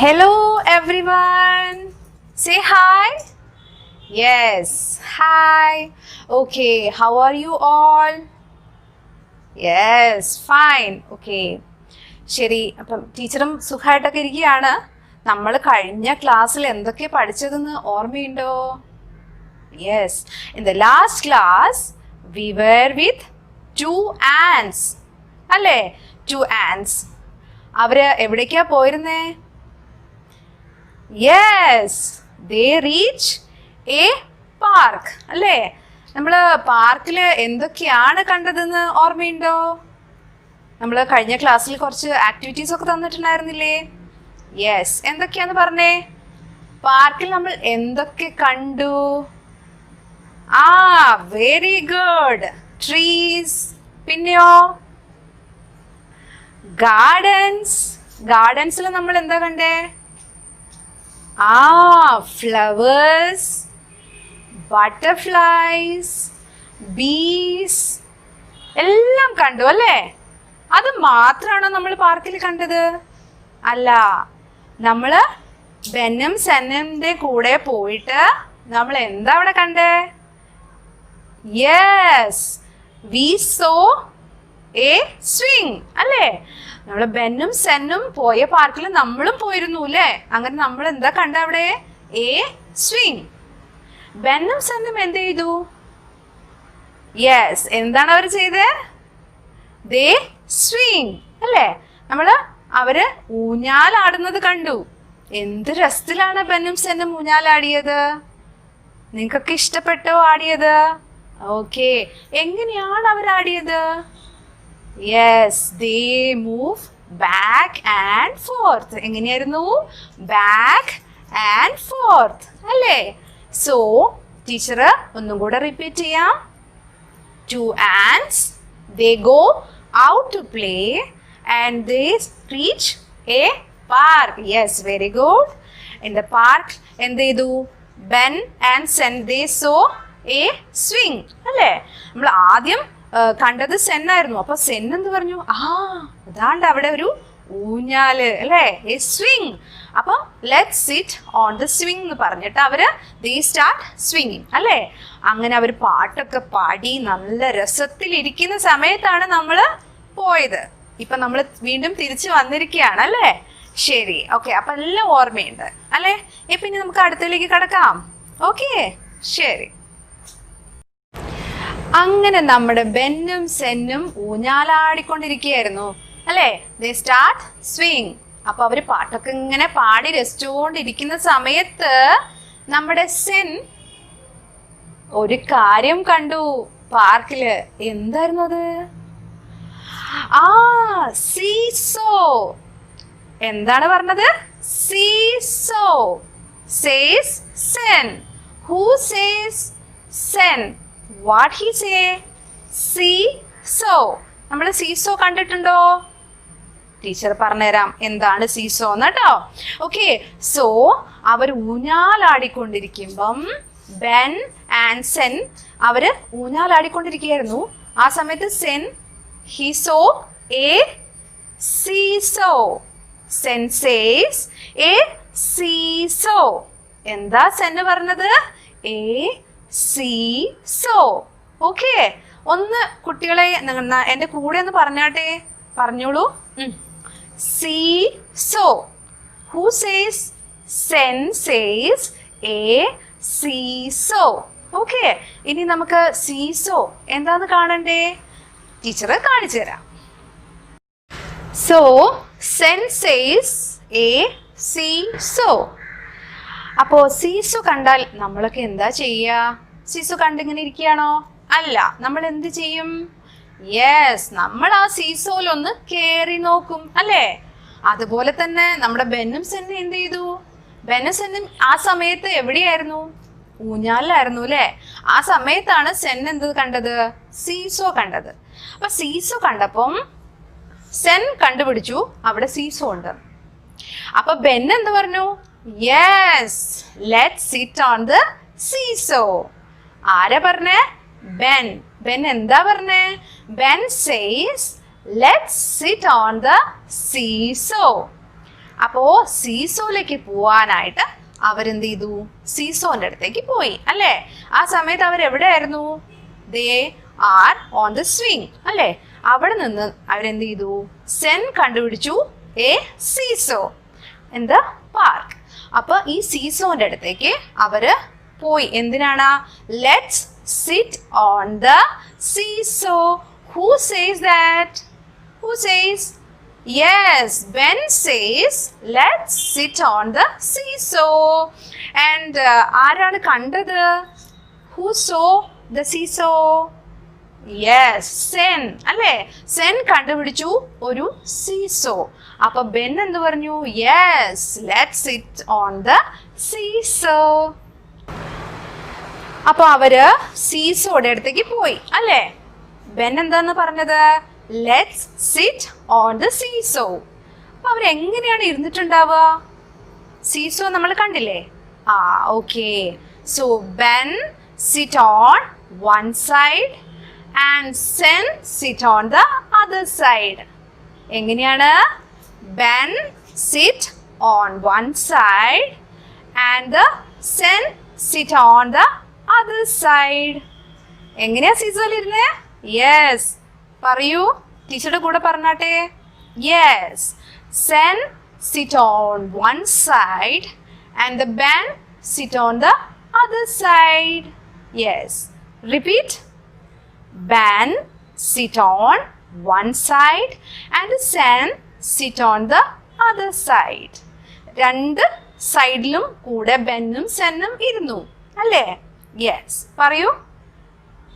Hello everyone. Say hi. Yes. Hi. Okay. How are you all? Yes. Fine. Okay. ശരി, അപ്പം ടീച്ചറും സുഖമായിട്ടൊക്കെ ഇരിക്കുകയാണ്. നമ്മൾ കഴിഞ്ഞ ക്ലാസ്സിൽ എന്തൊക്കെ പഠിച്ചതെന്ന് ഓർമ്മയുണ്ടോ? Yes. In the last class we were with 2 ants. അല്ലേ? 2 ants. അവര് എവിടേക്കാ പോയിരുന്നേ? Yes, they reach a park. അല്ലേ? നമ്മൾ പാർക്കിൽ എന്തൊക്കെയാണ് കണ്ടതെന്ന് ഓർമ്മയുണ്ടോ? നമ്മൾ കഴിഞ്ഞ ക്ലാസ്സിൽ കുറച്ച് ആക്ടിവിറ്റീസ് ഒക്കെ തന്നിട്ടുണ്ടായിരുന്നില്ലേ? യെസ്, എന്തൊക്കെയാന്ന് പറഞ്ഞേ? പാർക്കിൽ നമ്മൾ എന്തൊക്കെ കണ്ടു? Very good. ട്രീസ്. പിന്നെയോ? ഗാർഡൻസ്. ഗാർഡൻസിൽ നമ്മൾ എന്താ കണ്ടേ? ഫ്ലവേഴ്സ്, ബട്ടർഫ്ലൈസ്, ബീസ് എല്ലാം കണ്ടു അല്ലേ? അത് മാത്രമാണോ നമ്മൾ പാർക്കിൽ കണ്ടത്? അല്ല, നമ്മൾ ബെന്നും സെന്നിന്റെ കൂടെ പോയിട്ട് നമ്മൾ എന്താ അവിടെ കണ്ടേ? Yes, we saw a swing. അല്ലേ? നമ്മൾ ബെന്നും സെന്നും പോയ പാർക്കിൽ നമ്മളും പോയിരുന്നു അല്ലേ? അങ്ങനെ നമ്മൾ എന്താ കണ്ട അവിടെ? A swing. ബെന്നും സെന്നും എന്ത് ചെയ്തു? യെസ്, എന്താണ് അവർ ചെയ്തത്? ദേ സ്വിങ്. അല്ലേ? അവര് ഊഞ്ഞാലാടുന്നത് കണ്ടു. എന്ത് രസത്തിലാണ് ബെന്നും സെന്നും ഊഞ്ഞാലാടിയത്. നിങ്ങൾക്കൊക്കെ ഇഷ്ടപ്പെട്ടോ ആടിയത്? ഓക്കെ, എങ്ങനെയാണ് അവരാടിയത്? Yes, they move back and forth. എങ്ങനെയായിരുന്നു? Back and forth. അല്ലേ? So, ടീച്ചർ ഒന്നും കൂടെ റിപ്പീറ്റ് ചെയ്യാം. 2 ants, they go out to play and they reach a park. Yes, very good. In the park, എന്ത് ചെയ്തു? Ben and Sen, they saw a swing. അല്ലേ? നമ്മൾ ആദ്യം കണ്ടത് സെന്നായിരുന്നു. അപ്പൊ സെൻ എന്ത് പറഞ്ഞു? അതാണ്ട് അവിടെ ഒരു ഊഞ്ഞാല് അല്ലേ? A swing. അപ്പൊ let sit on the swing എന്ന് പറഞ്ഞിട്ട് അവര് ദേ സ്റ്റാർട്ട് സ്വിങ്ങിങ്. അല്ലേ? അങ്ങനെ അവർ പാട്ടൊക്കെ പാടി നല്ല രസത്തിലിരിക്കുന്ന സമയത്താണ് നമ്മൾ പോയത്. ഇപ്പൊ നമ്മൾ വീണ്ടും തിരിച്ചു വന്നിരിക്കുകയാണ് അല്ലേ? ശരി, ഓക്കെ. അപ്പൊ എല്ലാം ഓർമ്മയുണ്ട് അല്ലേ? ഇപ്പൊ ഇനി നമുക്ക് അടുത്തതിലേക്ക് കടക്കാം. ഓക്കെ, ശരി. അങ്ങനെ നമ്മുടെ ബെന്നും സെന്നും ഊഞ്ഞാലാടിക്കൊണ്ടിരിക്കുകയായിരുന്നു അല്ലേ? ദേ സ്റ്റാർട്ട് സ്വിങ്. അപ്പൊ അവര് പാട്ടൊക്കെ ഇങ്ങനെ പാടി രസിച്ചുകൊണ്ടിരിക്കുന്ന സമയത്ത് നമ്മുടെ സെൻ ഒരു കാര്യം കണ്ടു പാർക്കില്. എന്തായിരുന്നു അത്? സീസോ. എന്താണ് പറഞ്ഞത്? Seesaw. Says Zen. Who says? Zen. What he say? Seesaw. നമ്മൾ സീസോ കണ്ടിട്ടുണ്ടോ? ടീച്ചർ പറഞ്ഞുതരാം എന്താണ് സീസോ എന്ന് കേട്ടോ. ഓക്കെ, സോ അവർ ഊഞ്ഞാലാടിക്കൊണ്ടിരിക്കുമ്പം ബെൻ ആൻഡ് സെൻ അവര് ഊഞ്ഞാലാടിക്കൊണ്ടിരിക്കുകയായിരുന്നു. ആ സമയത്ത് Zen he saw a seesaw. Zen says a seesaw. എന്താ സെന്ന് പറഞ്ഞത്? A seesaw. ഓക്കെ, ഒന്ന് കുട്ടികളെ എൻ്റെ കൂടെ ഒന്ന് പറഞ്ഞാട്ടെ. പറഞ്ഞോളൂ. Seesaw. Who says? Zen says a seesaw. Okay, ഇനി നമുക്ക് സീസോ എന്താന്ന് കാണണ്ടേ? ടീച്ചർ കാണിച്ചു തരാം. So Zen says A seesaw. അപ്പോ സീസോ കണ്ടാൽ നമ്മളൊക്കെ എന്താ ചെയ്യുക? സീസോ കണ്ടിങ്ങനെ ഇരിക്കുകയാണോ? അല്ല, നമ്മൾ എന്ത് ചെയ്യും? യെസ്, നമ്മൾ ആ സീസോയിലൊന്ന് കേറി നോക്കും അല്ലേ? അതുപോലെ തന്നെ നമ്മുടെ ബെന്നും സെന്നും എന്ത് ചെയ്തു? ബെന്നും സെന്നും ആ സമയത്ത് എവിടെയായിരുന്നു? ഊഞ്ഞാലിലായിരുന്നു അല്ലേ? ആ സമയത്താണ് സെൻ എന്ത് കണ്ടത്? സീസോ കണ്ടത്. അപ്പൊ സീസോ കണ്ടപ്പം സെൻ കണ്ടുപിടിച്ചു അവിടെ സീസോ ഉണ്ട്. അപ്പൊ ബെൻ എന്ത് പറഞ്ഞു? Yes, let's sit on the seesaw. ആരാ പറഞ്ഞേ? ബെൻ. ബെൻ എന്താ പറഞ്ഞേ? Ben says let's sit on the seesaw. അപ്പോ സീസോയിലേക്ക് പോവാനായിട്ട് അവരെന്ത് ചെയ്തു? സീസോന്റെ അടുത്തേക്ക് പോയി അല്ലേ? ആ സമയത്ത് അവരെവിടെയായിരുന്നു? They are on the swing അല്ലേ? അവിടെ നിന്ന് അവരെന്ത് ചെയ്തു? സെൻ കണ്ടുപിടിച്ചു a seesaw in the park. അപ്പൊ ഈ സീസോന്റെ അടുത്തേക്ക് അവര് പോയി. എന്തിനാണ്? Let's sit on the seesaw. Who says that? Who says? Yes, Ben says, let's sit on the seesaw. And ആരാണ് കണ്ടത്? Who saw the seesaw? Yes, Sen. അല്ലേ? സെൻ കണ്ടുപിടിച്ചു ഒരു സീസോ. അപ്പൊ ബെൻ എന്ത് പറഞ്ഞു? Yes, let's sit on the seesaw. അപ്പൊ അവര് സീസോയുടെ അടുത്തേക്ക് പോയി അല്ലേ? ബെൻ എന്താന്ന് പറഞ്ഞത്? Let's sit on the seesaw. അപ്പൊ അവരെങ്ങനെയാണ് ഇരുന്നിട്ടുണ്ടാവുക? സീസോ നമ്മൾ കണ്ടില്ലേ? Okay. So Ben sit on one side and Zen sit on the other side. എങ്ങനെയാണ്? Ben sit on one side and Zen sit on the other side. എങ്ങനെയാ സീസോയിൽ ഇരുന്നേ? Yes, പറയൂ, ടീച്ചറുടെ കൂടെ പറഞ്ഞാട്ടെ. Yes, Zen sit on one side and the Ben sit on the other side. Yes, repeat. Ben sit on one side and Zen sit on the other side. രണ്ട് സൈഡിലും കൂടെ ബെന്നും സെന്നും ഇരുന്നു അല്ലേ? യെസ്, പറയൂ.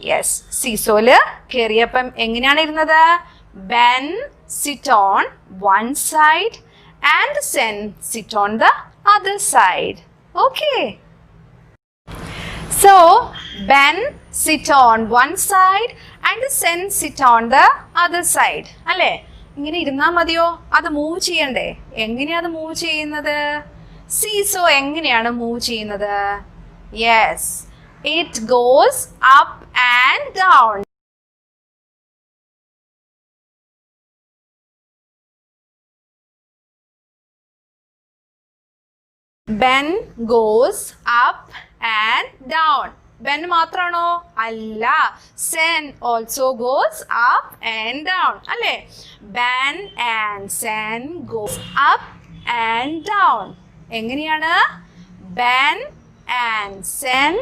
യെസ്, സീസോയില് കയറിയപ്പം എങ്ങനെയാണ് ഇരുന്നത്? Ben sit on one side and Zen sit on the other side. Okay. So Ben sit on one side and Zen sit on the other side അല്ലേ? ഇങ്ങനെ ഇരുന്നാൽ മതിയോ? അത് മൂവ് ചെയ്യണ്ടേ? എങ്ങനെയാ അത് മൂവ് ചെയ്യുന്നത്? സീസോ എങ്ങനെയാണ് മൂവ് ചെയ്യുന്നത്? Yes, it goes up and down. Ben goes up and down. Ben മാത്രാണോ? അല്ല, Sen also goes up and down അല്ലേ? Ben and Sen goes up and down. എങ്ങനെയാണ്? Ben and Sen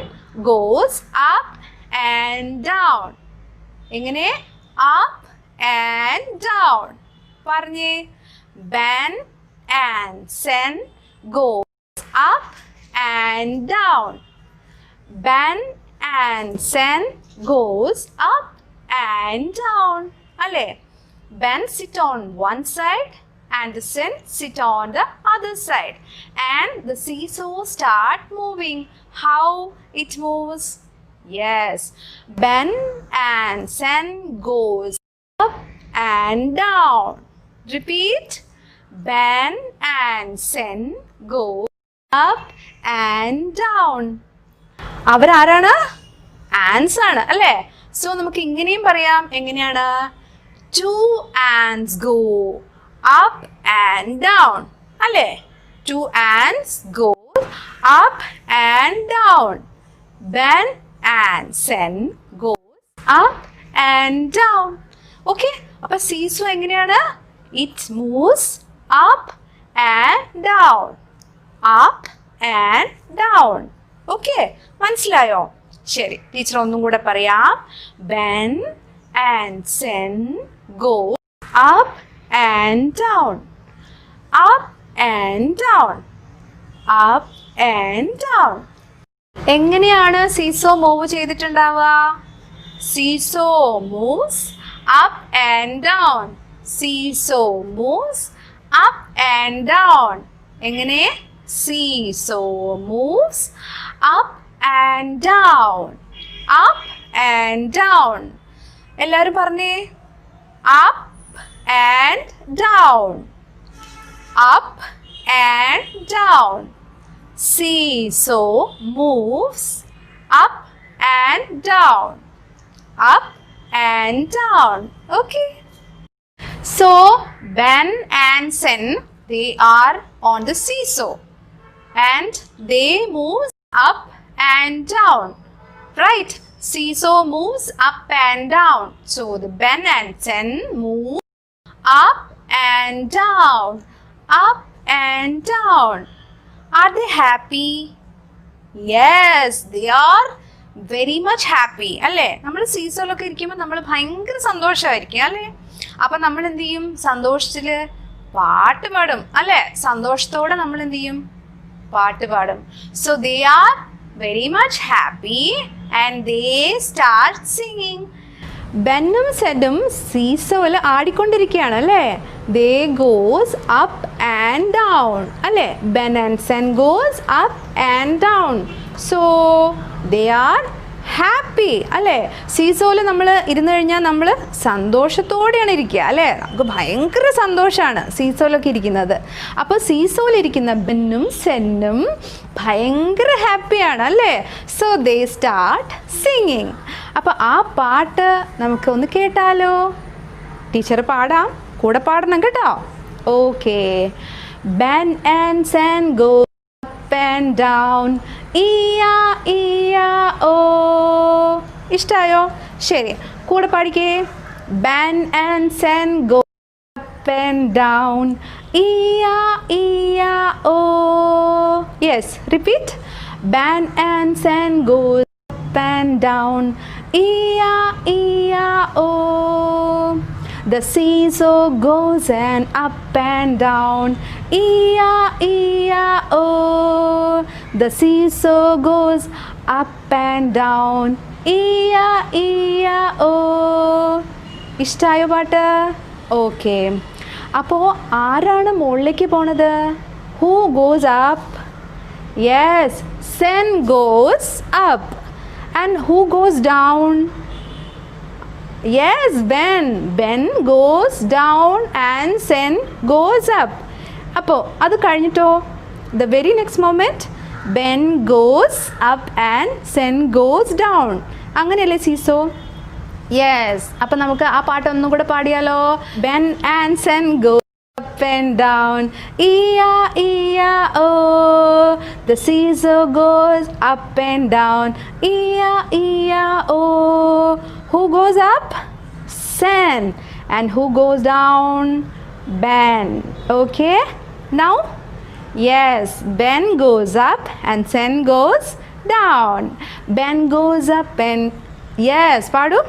goes up and down. എങ്ങനെ? up and down. പറഞ്ഞേ. Ben and Sen goes up and down. Ben and Sen goes up and down. അല്ലേ? Ben sit on one side and Sen sit on the other side and the seesaw start moving. How it moves? Yes, Ben and Sen goes up and down. Repeat. Ben and Sen go up and down. അവരാരാണ്? Ans ആണ് അല്ലേ? So നമുക്ക് ഇങ്ങനെയും പറയാം. എങ്ങനെയാണ്? Two ants go up and down അല്ലേ? Two ants go up and down. Ben and Sen goes up and down. Okay, അപ്പൊ seesaw എങ്ങനെയാണ്? It moves up and down. Up and down. Okay, മനസ്സിലായോ? ശരി, teacher ഒന്നും കൂടെ പറയാം. Ben and Sen go up and down. Up and down. Up and down. എങ്ങനെയാണ് seesaw move ചെയ്തിട്ടുണ്ടാവുക? Seesaw moves up and down. Seesaw moves up and down. എങ്ങനെ? Seesaw moves up and down. Up and down. എല്ലാവരും പറഞ്ഞേ. Up and down. Up and down. Seesaw moves up and down. Up and down. Okay. So Ben and Sen, they are on the seesaw and they move up and down. Right? Seesaw moves up and down. So the Ben and Sen move up and down. Up and down. Are they happy? Yes, they are very much happy. അല്ലേ? നമ്മൾ സീസോയിലൊക്കെ ഇരിക്കുമ്പോൾ നമ്മൾ ഭയങ്കര സന്തോഷമായിരിക്കും അല്ലേ? അപ്പം നമ്മൾ എന്ത് ചെയ്യും? സന്തോഷത്തിൽ പാട്ട് പാടും അല്ലേ? സന്തോഷത്തോടെ നമ്മൾ എന്ത് ചെയ്യും? പാട്ട് പാടും. So they are very much happy and they start singing. ബെന്നും സെഡും സീസോയിൽ ആടിക്കൊണ്ടിരിക്കുകയാണ് അല്ലേ? They goes up and down അല്ലേ? Ben and Zen goes up and down. So they are happy അല്ലേ? സീസോയിൽ നമ്മൾ ഇരുന്ന് കഴിഞ്ഞാൽ നമ്മൾ സന്തോഷത്തോടെയാണ് ഇരിക്കുക അല്ലേ? നമുക്ക് ഭയങ്കര സന്തോഷമാണ് സീസോയിലൊക്കെ ഇരിക്കുന്നത്. അപ്പോൾ സീസോയിലിരിക്കുന്ന ബെന്നും സെന്നും ഭയങ്കര ഹാപ്പിയാണ് അല്ലേ? So they start singing. അപ്പോൾ ആ പാട്ട് നമുക്ക് ഒന്ന് കേട്ടാലോ? ടീച്ചർ പാടാം, കൂടെ പാടണം കേട്ടോ. Okay. Ben and Sen go up and down. E-a-e-a-o. ഇഷ്ടമായോ? ശരി, കൂടെ പാടിക്കേ. Ben and Sen go up and down. E-a-e-a-o. Yes, repeat. Ben and Sen go up and down. E-a-e-a-o. The seesaw goes and up and down. E-a-e-a-o. The seesaw goes up and down. E-a-e-a-o. ഇഷ്ടമായോ പാട്ട്? Okay. അപ്പോൾ ആരാണ് മുകളിലേക്ക് പോണത്? Who goes up? Yes, Sen goes up. And who goes down? Yes, Ben. Ben goes down and Sen goes up. അപ്പോൾ അത് കഴിഞ്ഞിട്ടോ? The very next moment, Ben goes up and Sen goes down. അങ്ങനെയല്ലേ seesaw? Yes. അപ്പം നമുക്ക് ആ പാട്ട് ഒന്നും കൂടെ പാടിയാലോ? Ben and Sen go up and down. E-a-e-a-o. The seesaw goes up and down. E-a-e-a-o. Who goes up? Sen. And who goes down? Ben. Okay? Now? Yes, Ben goes up and Sen goes down. Ben goes up and... Yes, padu.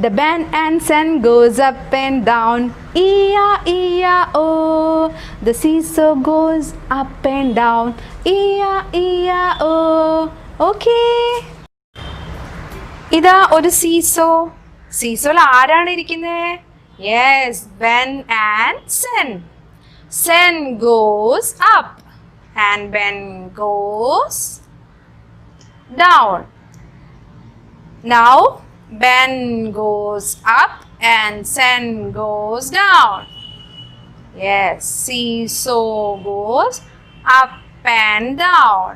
The Ben and Sen goes up and down. E-a-e-a-o. The seesaw goes up and down. E-a-e-a-o. Okay. ഇതാ ഒരു seesaw. സീസോയിൽ ആരാണ് ഇരിക്കുന്നത്? Yes, Ben and Sen. Sen goes up and Ben goes down. Now Ben goes up and Sen goes down. Yes, seesaw goes up and down.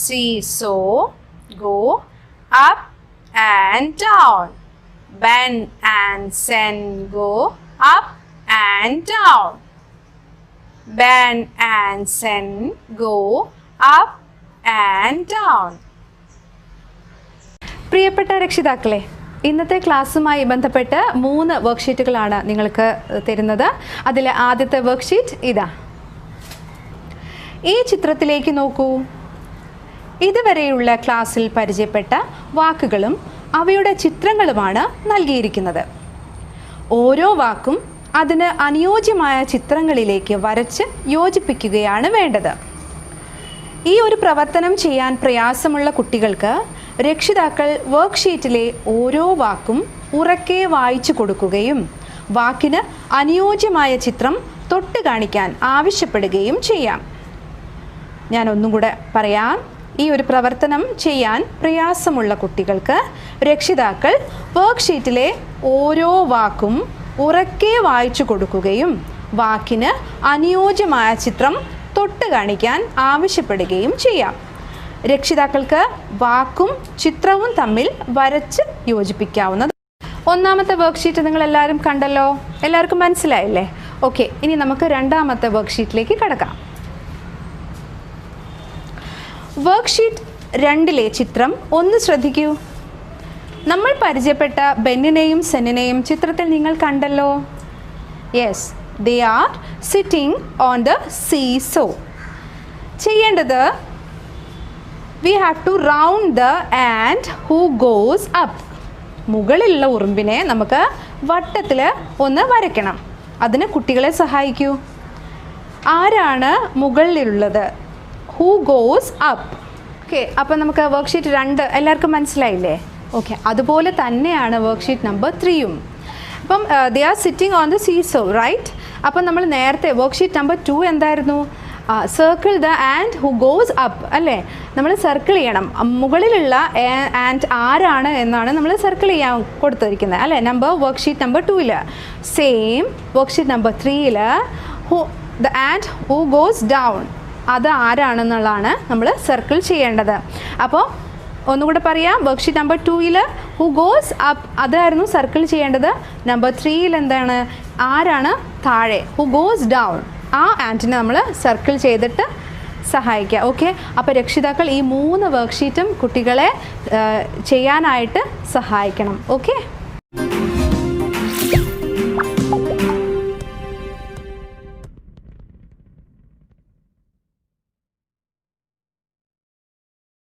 Seesaw go up and down. Ben and Sen go up and down. Ben and Sen go up and down. പ്രിയപ്പെട്ട രക്ഷിതാക്കളെ, ഇന്നത്തെ ക്ലാസ്സുമായി ബന്ധപ്പെട്ട് 3 വർക്ക്ഷീറ്റുകളാണ് നിങ്ങൾക്ക് തരുന്നത്. അതിൽ ആദ്യത്തെ worksheet ഇതാ. ഈ ചിത്രത്തിലേക്ക് നോക്കൂ. ഇതുവരെയുള്ള ക്ലാസ്സിൽ പരിചയപ്പെട്ട വാക്കുകളും അവയുടെ ചിത്രങ്ങളുമാണ് നൽകിയിരിക്കുന്നത്. ഓരോ വാക്കും അതിന് അനുയോജ്യമായ ചിത്രങ്ങളിലേക്ക് വരച്ച് യോജിപ്പിക്കുകയാണ് വേണ്ടത്. ഈ ഒരു പ്രവർത്തനം ചെയ്യാൻ പ്രയാസമുള്ള കുട്ടികൾക്ക് രക്ഷിതാക്കൾ വർക്ക്ഷീറ്റിലെ ഓരോ വാക്കും ഉറക്കെ വായിച്ചു കൊടുക്കുകയും വാക്കിന് അനുയോജ്യമായ ചിത്രം തൊട്ട് കാണിക്കാൻ ആവശ്യപ്പെടുകയും ചെയ്യാം. ഞാൻ ഒന്നും കൂടെ പറയാം. ഈ ഒരു പ്രവർത്തനം ചെയ്യാൻ പ്രയാസമുള്ള കുട്ടികൾക്ക് രക്ഷിതാക്കൾ വർക്ക്ഷീറ്റിലെ ഓരോ വാക്കും ഉറക്കെ വായിച്ചു കൊടുക്കുകയും വാക്കിന് അനുയോജ്യമായ ചിത്രം തൊട്ട് കാണിക്കാൻ ആവശ്യപ്പെടുകയും ചെയ്യാം. രക്ഷിതാക്കൾക്ക് വാക്കും ചിത്രവും തമ്മിൽ വരച്ച് യോജിപ്പിക്കാവുന്നത്. ഒന്നാമത്തെ വർക്ക്ഷീറ്റ് നിങ്ങൾ എല്ലാവരും കണ്ടല്ലോ, എല്ലാവർക്കും മനസ്സിലായില്ലേ? ഓക്കെ, ഇനി നമുക്ക് രണ്ടാമത്തെ വർക്ക്ഷീറ്റിലേക്ക് കടക്കാം. വർക്ക്ഷീറ്റ് 2 ചിത്രം ഒന്ന് ശ്രദ്ധിക്കൂ. നമ്മൾ പരിചയപ്പെട്ട ബെന്നിനെയും സെന്നിനെയും ചിത്രത്തിൽ നിങ്ങൾ കണ്ടല്ലോ. Yes, they are sitting on the seesaw. ചെയ്യേണ്ടത് we have to round the and who goes up. മുകളിലുള്ള ഉറുമ്പിനെ നമുക്ക് വട്ടത്തിൽ ഒന്ന് വരയ്ക്കണം. അതിന് കുട്ടികളെ സഹായിക്കൂ. ആരാണ് മുകളിലുള്ളത്? Who goes up. ഓക്കെ, അപ്പം നമുക്ക് വർക്ക്ഷീറ്റ് 2 എല്ലാവർക്കും മനസ്സിലായില്ലേ? ഓക്കെ, അതുപോലെ തന്നെയാണ് വർക്ക്ഷീറ്റ് നമ്പർ 3യും. അപ്പം they are sitting on the seesaw, right? അപ്പം നമ്മൾ നേരത്തെ വർക്ക്ഷീറ്റ് നമ്പർ 2 എന്തായിരുന്നു? Circle the and who goes up, അല്ലേ? നമ്മൾ സർക്കിൾ ചെയ്യണം. മുകളിലുള്ള ആൻഡ് ആരാണ് എന്നാണ് നമ്മൾ സർക്കിൾ ചെയ്യാൻ കൊടുത്തിരിക്കുന്നത്, അല്ലേ? വർക്ക്ഷീറ്റ് നമ്പർ 2ൽ. സെയിം വർക്ക്ഷീറ്റ് നമ്പർ 3ൽ the and who goes down, അത് ആരാണെന്നുള്ളതാണ് നമ്മൾ സർക്കിൾ ചെയ്യേണ്ടത്. അപ്പോൾ ഒന്നുകൂടെ പറയാം. വർക്ക്ഷീറ്റ് നമ്പർ 2ൽ ഹു ഗോസ് അപ്പ് അതായിരുന്നു സർക്കിൾ ചെയ്യേണ്ടത്. നമ്പർ 3ൽ എന്താണ്? ആരാണ് താഴെ? Who goes down. ആ ആൻറ്റിനെ നമ്മൾ സർക്കിൾ ചെയ്തിട്ട് സഹായിക്കുക. ഓക്കെ, അപ്പോൾ രക്ഷിതാക്കൾ ഈ 3 വർക്ക്ഷീറ്റും കുട്ടികളെ ചെയ്യാനായിട്ട് സഹായിക്കണം. ഓക്കെ.